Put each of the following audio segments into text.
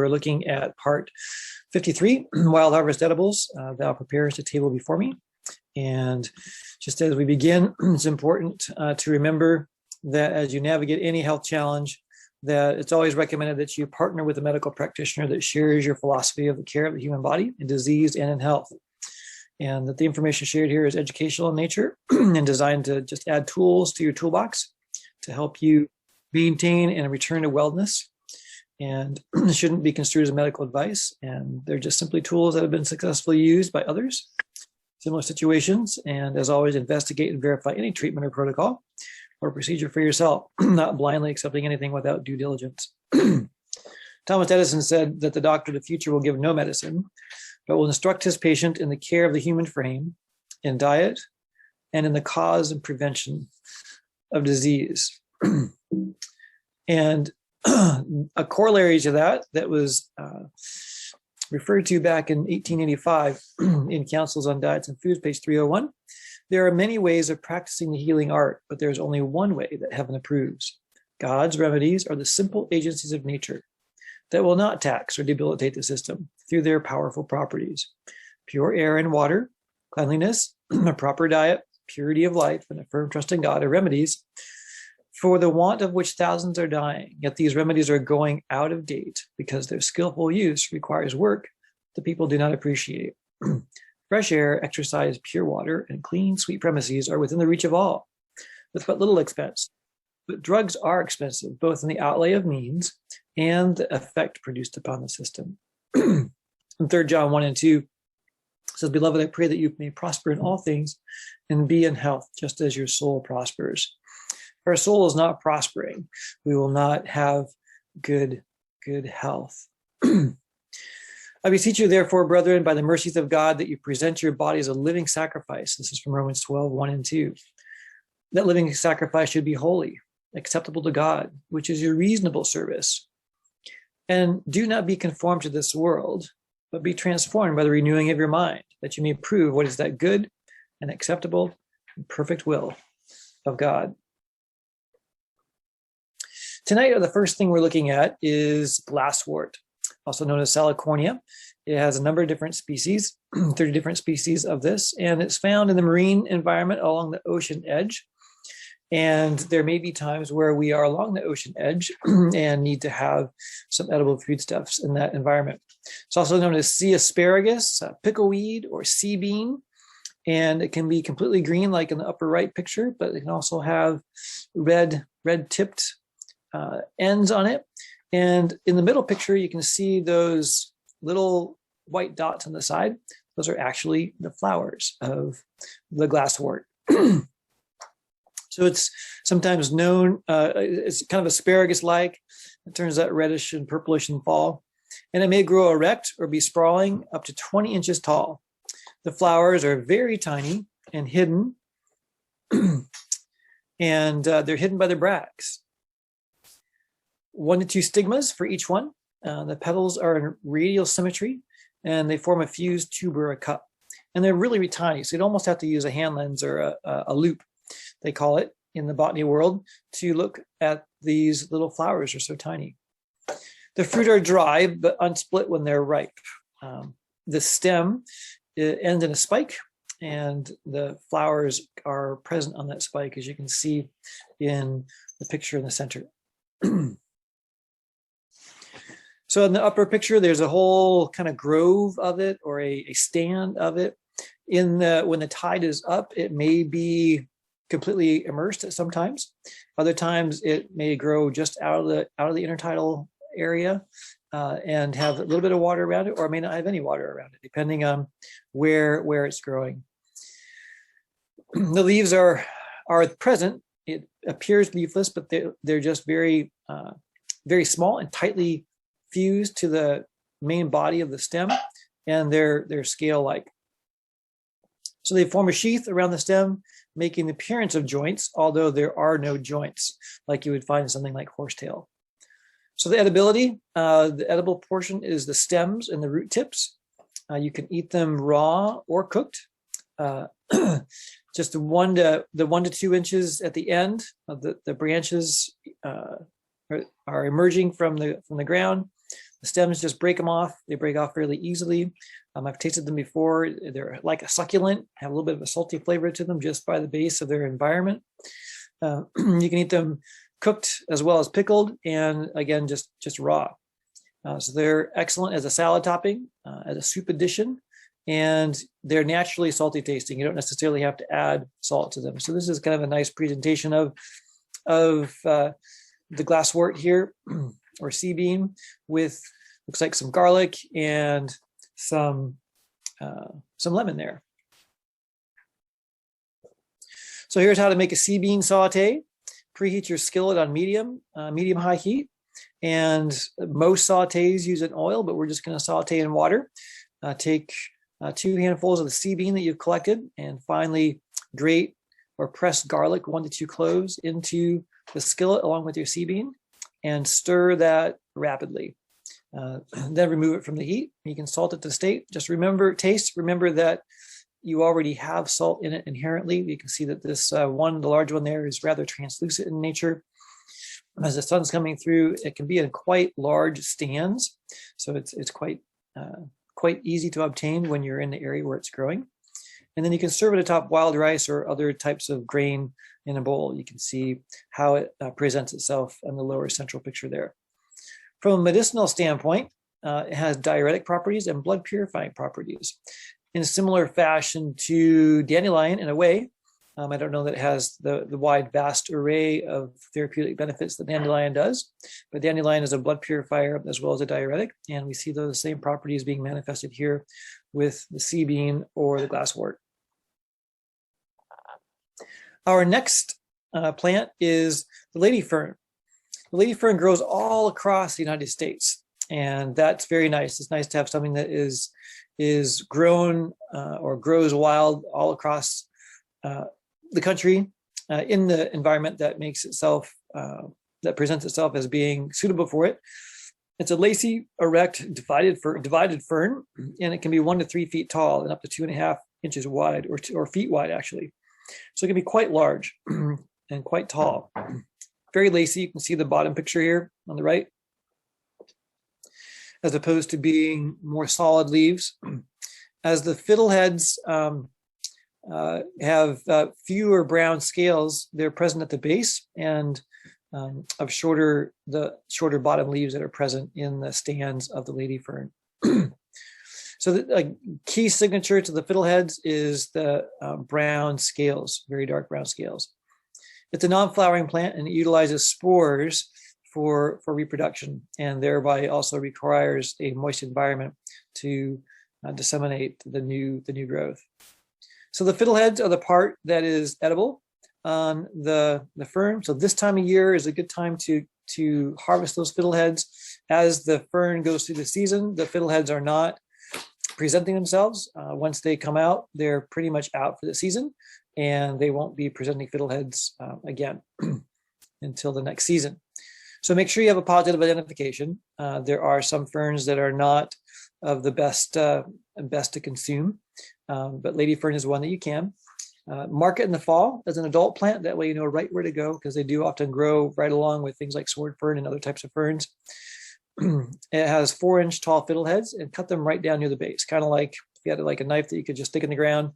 we're looking at part 53, Wild Harvest Edibles. Thou prepares the table before me. And just as we begin, it's important to remember that as you navigate any health challenge, that it's always recommended that you partner with a medical practitioner that shares your philosophy of the care of the human body in disease and in health. And that the information shared here is educational in nature and designed to just add tools to your toolbox to help you maintain and return to wellness. And it shouldn't be construed as medical advice. And they're just simply tools that have been successfully used by others, similar situations. And as always, investigate and verify any treatment or protocol or procedure for yourself, not blindly accepting anything without due diligence. Thomas Edison said that the doctor of the future will give no medicine, but will instruct his patient in the care of the human frame, in diet, and in the cause and prevention of disease. And a corollary to that was referred to back in 1885 in Councils on Diets and Foods, page 301. There are many ways of practicing the healing art, but there is only one way that heaven approves. God's remedies are the simple agencies of nature that will not tax or debilitate the system through their powerful properties. Pure air and water, cleanliness, a proper diet, purity of life, and a firm trust in God are remedies for the want of which thousands are dying. Yet these remedies are going out of date because their skillful use requires work the people do not appreciate. Fresh air, exercise, pure water, and clean, sweet premises are within the reach of all, with but little expense. But drugs are expensive, both in the outlay of means and the effect produced upon the system. In 3 John 1 and 2 says, Beloved, I pray that you may prosper in all things and be in health, just as your soul prospers. If our soul is not prospering, we will not have good health. I beseech you, therefore, brethren, by the mercies of God, that you present your body as a living sacrifice. This is from Romans 12, 1 and 2. That living sacrifice should be holy, acceptable to God, which is your reasonable service. And do not be conformed to this world, but be transformed by the renewing of your mind, that you may prove what is that good and acceptable and perfect will of God. Tonight, the first thing we're looking at is glasswort, also known as salicornia. It has a number of different species, 30 different species of this, and it's found in the marine environment along the ocean edge. And there may be times where we are along the ocean edge and need to have some edible foodstuffs in that environment. It's also known as sea asparagus, pickleweed, or sea bean. And it can be completely green, like in the upper right picture, but it can also have red-tipped ends on it. And in the middle picture, you can see those little white dots on the side. Those are actually the flowers of the glasswort. So it's sometimes known, it's kind of asparagus-like. It turns out reddish and purplish in fall. And it may grow erect or be sprawling up to 20 inches tall. The flowers are very tiny and hidden. And they're hidden by the bracts. 1 to 2 stigmas for each one. The petals are in radial symmetry, and they form a fused tube or a cup. And they're really tiny, so you'd almost have to use a hand lens or a loop, they call it in the botany world, to look at these little flowers. They're so tiny. The fruit are dry, but unsplit when they're ripe. The stem ends in a spike, and the flowers are present on that spike, as you can see in the picture in the center. So in the upper picture, there's a whole kind of grove of it, or a stand of it. When the tide is up, it may be completely immersed at some times. Other times it may grow just out of the intertidal area and have a little bit of water around it, or it may not have any water around it, depending on where it's growing. The leaves are present. It appears leafless, but they're just very small and tightly fused to the main body of the stem, and they're scale-like. So they form a sheath around the stem, making the appearance of joints, although there are no joints, like you would find in something like horsetail. So the edibility, the edible portion is the stems and the root tips. You can eat them raw or cooked. Just the 1 to 2 inches at the end of the branches are emerging from the ground. The stems, just break them off. They break off fairly easily. I've tasted them before. They're like a succulent, have a little bit of a salty flavor to them just by the base of their environment. You can eat them cooked as well as pickled, and again, just raw. So they're excellent as a salad topping, as a soup addition, and they're naturally salty tasting. You don't necessarily have to add salt to them. So this is kind of a nice presentation of the glasswort here, or sea bean, with looks like some garlic and some lemon there. So here's how to make a sea bean saute. Preheat your skillet on medium-high heat. And most sautés use an oil, but we're just going to saute in water. Take 2 handfuls of the sea bean that you've collected, and finally grate or press garlic, 1 to 2 cloves, into the skillet along with your sea bean, and stir that rapidly. Then remove it from the heat. You can salt it to taste. Remember that you already have salt in it inherently. You can see that this the large one there, is rather translucent in nature. As the sun's coming through, it can be in quite large stands, so it's quite easy to obtain when you're in the area where it's growing. And then you can serve it atop wild rice or other types of grain in a bowl. You can see how it presents itself in the lower central picture there. From a medicinal standpoint, it has diuretic properties and blood purifying properties. In a similar fashion to dandelion in a way, I don't know that it has the wide, vast array of therapeutic benefits that dandelion does, but dandelion is a blood purifier as well as a diuretic, and we see those same properties being manifested here with the sea bean or the glasswort. Our next plant is the lady fern. The lady fern grows all across the United States, and that's very nice. It's nice to have something that is grown or grows wild all across the country in the environment that makes itself, that presents itself as being suitable for it. It's a lacy, erect, divided fern, and it can be 1 to 3 feet tall and up to 2.5 inches wide, or feet wide actually. So it can be quite large and quite tall. Very lacy. You can see the bottom picture here on the right, as opposed to being more solid leaves. As the fiddleheads have fewer brown scales, they're present at the base, and of the shorter bottom leaves that are present in the stands of the lady fern. So the key signature to the fiddleheads is the brown scales, very dark brown scales. It's a non-flowering plant, and it utilizes spores for reproduction, and thereby also requires a moist environment to disseminate the new growth. So the fiddleheads are the part that is edible on the fern. So this time of year is a good time to harvest those fiddleheads. As the fern goes through the season, the fiddleheads are not presenting themselves. Once they come out, they're pretty much out for the season, and they won't be presenting fiddleheads again until the next season. So make sure you have a positive identification. There are some ferns that are not of the best to consume, but lady fern is one that you can. Mark it in the fall as an adult plant. That way you know right where to go, because they do often grow right along with things like sword fern and other types of ferns. It has 4-inch tall fiddleheads, and cut them right down near the base, kind of like if you had like a knife that you could just stick in the ground,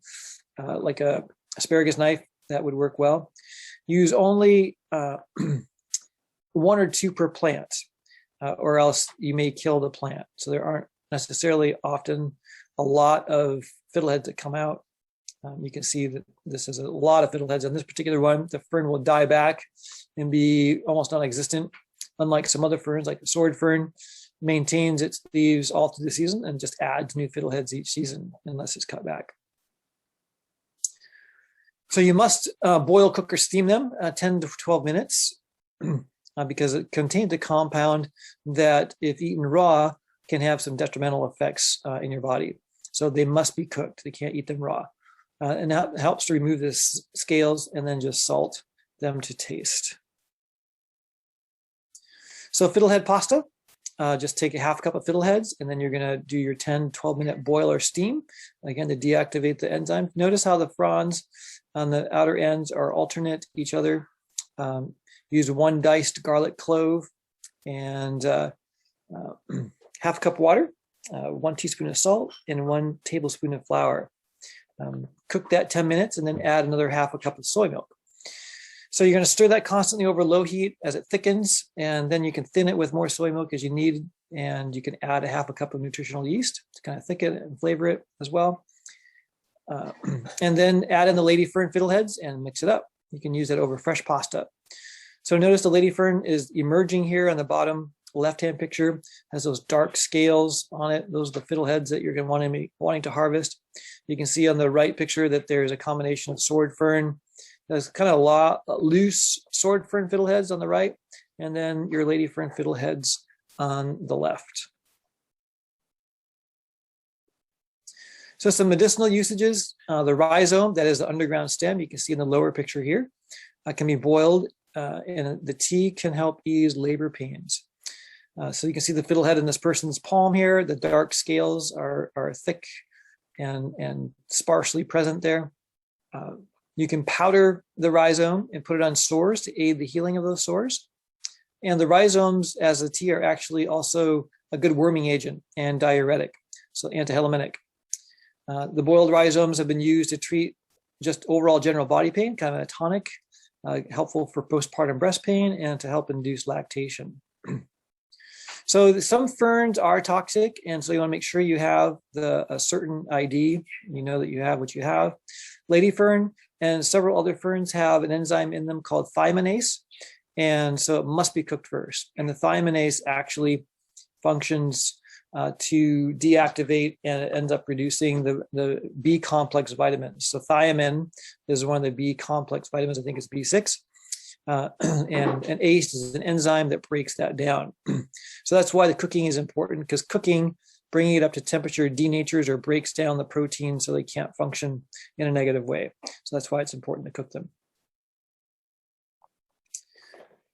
like a asparagus knife. That would work well. Use only 1 or 2 per plant, or else you may kill the plant. So there aren't necessarily often a lot of fiddleheads that come out. You can see that this is a lot of fiddleheads on this particular one. The fern will die back and be almost non-existent, unlike some other ferns like the sword fern maintains its leaves all through the season and just adds new fiddleheads each season unless it's cut back. So you must boil, cook, or steam them 10 to 12 minutes because it contains a compound that, if eaten raw, can have some detrimental effects in your body. So they must be cooked. They can't eat them raw. And that helps to remove the scales, and then just salt them to taste. So fiddlehead pasta, just take a half cup of fiddleheads, and then you're going to do your 10, 12-minute boil or steam, again, to deactivate the enzyme. Notice how the fronds on the outer ends are alternate each other. Use 1 diced garlic clove, and half a cup of water, 1 teaspoon of salt, and 1 tablespoon of flour. Cook that 10 minutes and then add another half a cup of soy milk. So you're going to stir that constantly over low heat as it thickens, and then you can thin it with more soy milk as you need, and you can add a half a cup of nutritional yeast to kind of thicken it and flavor it as well. And then add in the lady fern fiddleheads and mix it up. You can use that over fresh pasta. So notice the lady fern is emerging here on the bottom left-hand picture, has those dark scales on it. Those are the fiddleheads that you're going to be wanting to harvest. You can see on the right picture that there's a combination of sword fern. There's kind of loose sword fern fiddleheads on the right, and then your lady fern fiddleheads on the left. So some medicinal usages, the rhizome, that is the underground stem, you can see in the lower picture here, can be boiled, and the tea can help ease labor pains. So you can see the fiddlehead in this person's palm here. The dark scales are thick and sparsely present there. You can powder the rhizome and put it on sores to aid the healing of those sores. And the rhizomes, as a tea, are actually also a good worming agent and diuretic, so antihelmintic. The boiled rhizomes have been used to treat just overall general body pain, kind of a tonic, helpful for postpartum breast pain and to help induce lactation. So some ferns are toxic, and so you want to make sure you have a certain ID. You know that you have what you have. Lady fern and several other ferns have an enzyme in them called thiomenase, and so it must be cooked first. And the thiomenase actually functions to deactivate, and it ends up reducing the B complex vitamins. So thiamine is one of the B complex vitamins. I think it's B6. And ACE is an enzyme that breaks that down. So that's why the cooking is important, because cooking, bringing it up to temperature, denatures or breaks down the protein so they can't function in a negative way. So that's why it's important to cook them.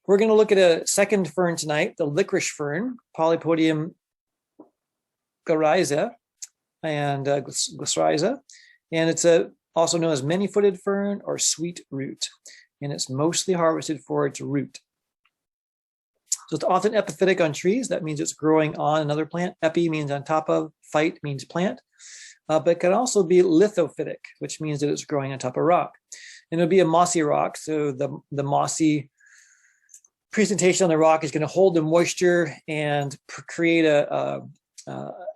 We're going to look at a second fern tonight, the licorice fern, Polypodium glasswort and Glasswort, and it's also known as many-footed fern or sweet root, and it's mostly harvested for its root. So it's often epiphytic on trees. That means it's growing on another plant. Epi means on top of, phyte means plant, but it can also be lithophytic, which means that it's growing on top of rock. And it'll be a mossy rock, so the mossy presentation on the rock is going to hold the moisture and create an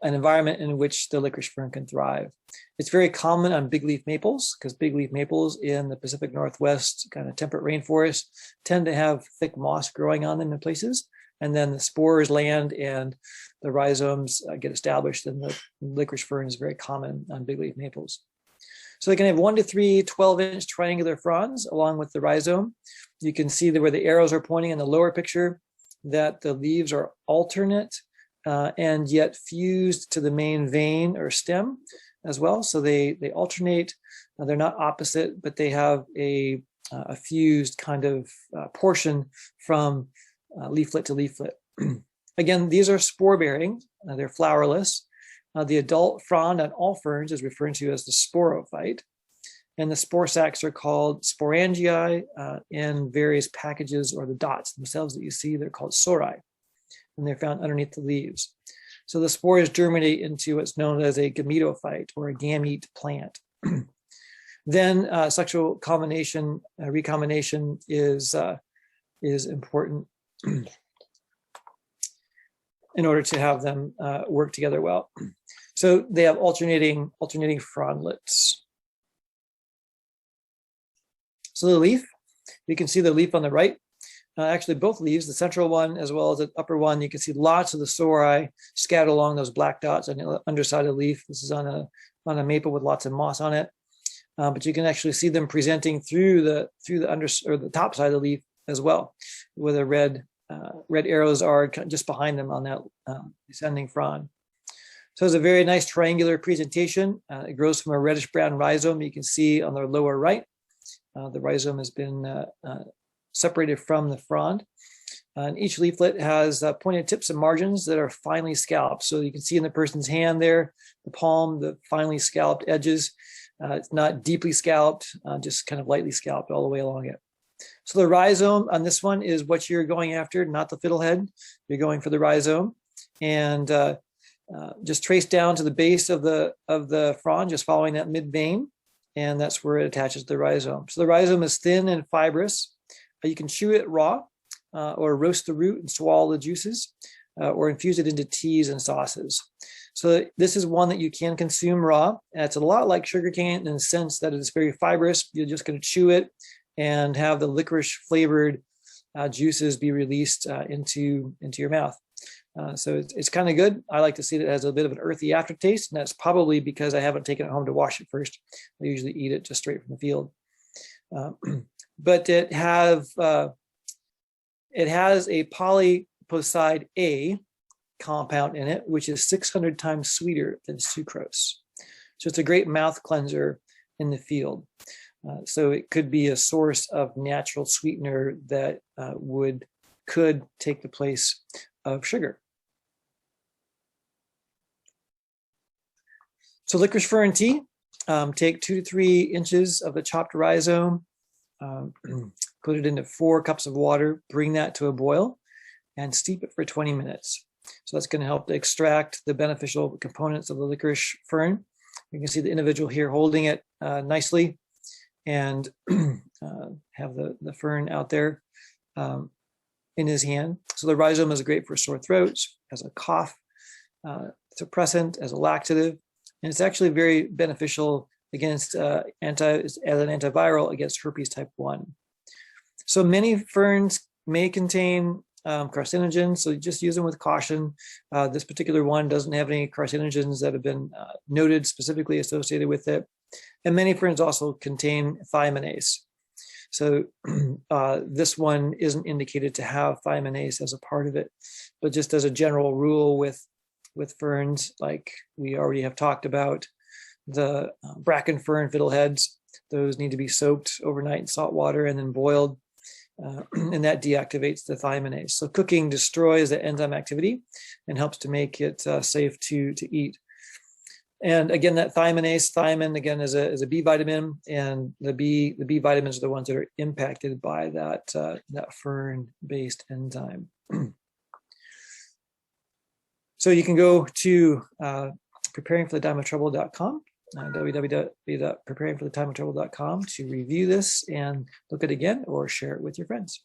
environment in which the licorice fern can thrive. It's very common on big leaf maples, because big leaf maples in the Pacific Northwest, kind of temperate rainforest, tend to have thick moss growing on them in places. And then the spores land and the rhizomes get established, and the licorice fern is very common on big leaf maples. So they can have 1 to 3 12-inch triangular fronds along with the rhizome. You can see where the arrows are pointing in the lower picture, that the leaves are alternate and yet fused to the main vein or stem as well. So they alternate. They're not opposite, but they have a fused kind of portion from leaflet to leaflet. Again, these are spore bearing. They're flowerless. The adult frond on all ferns is referred to as the sporophyte. And the spore sacs are called sporangii in various packages, or the dots themselves that you see, they're called sori, and they're found underneath the leaves. So the spores germinate into what's known as a gametophyte, or a gamete plant. Then sexual combination, recombination is important in order to have them work together well. So they have alternating frondlets. So the leaf, you can see the leaf on the right. Actually, both leaves, the central one as well as the upper one, you can see lots of the sori scattered along those black dots on the underside of the leaf. This is on a maple with lots of moss on it, but you can actually see them presenting through the the top side of the leaf as well, where the red arrows are just behind them on that descending frond. So it's a very nice triangular presentation. It grows from a reddish brown rhizome. You can see on the lower right, the rhizome has been separated from the frond. And each leaflet has pointed tips and margins that are finely scalloped. So you can see in the person's hand there, the palm, the finely scalloped edges. It's not deeply scalloped, just kind of lightly scalloped all the way along it. So the rhizome on this one is what you're going after, not the fiddlehead. You're going for the rhizome. and just trace down to the base of the frond, just following that mid vein, and that's where it attaches to the rhizome. So the rhizome is thin and fibrous. You can chew it raw, or roast the root and swallow the juices, or infuse it into teas and sauces. So this is one that you can consume raw. And it's a lot like sugarcane in the sense that it's very fibrous. You're just going to chew it and have the licorice flavored juices be released into your mouth. So it's kind of good. I like to see that it has a bit of an earthy aftertaste, and that's probably because I haven't taken it home to wash it first. I usually eat it just straight from the field. But it has a polypocide A compound in it, which is 600 times sweeter than sucrose. So it's a great mouth cleanser in the field. So it could be a source of natural sweetener that could take the place of sugar. So licorice fern tea, take 2 to 3 inches of the chopped rhizome, put it into 4 cups of water, bring that to a boil, and steep it for 20 minutes. So that's going to help to extract the beneficial components of the licorice fern. You can see the individual here holding it nicely, and have the fern out there in his hand. So the rhizome is great for sore throats, as a cough suppressant, as a laxative, and it's actually very beneficial against as an antiviral against herpes type 1. So many ferns may contain carcinogens, so just use them with caution. This particular one doesn't have any carcinogens that have been noted specifically associated with it. And many ferns also contain thiomenase. So this one isn't indicated to have thiomenase as a part of it, but just as a general rule with ferns, like we already have talked about, the bracken fern fiddleheads, those need to be soaked overnight in salt water and then boiled, and that deactivates the thiomenase. So cooking destroys the enzyme activity and helps to make it safe to eat. And again, that thiamine again is a B vitamin, and the B vitamins are the ones that are impacted by that fern-based enzyme. So you can go to preparingforthetimeoftrouble.com, www.preparingforthetimeoftrouble.com, to review this and look at it again or share it with your friends.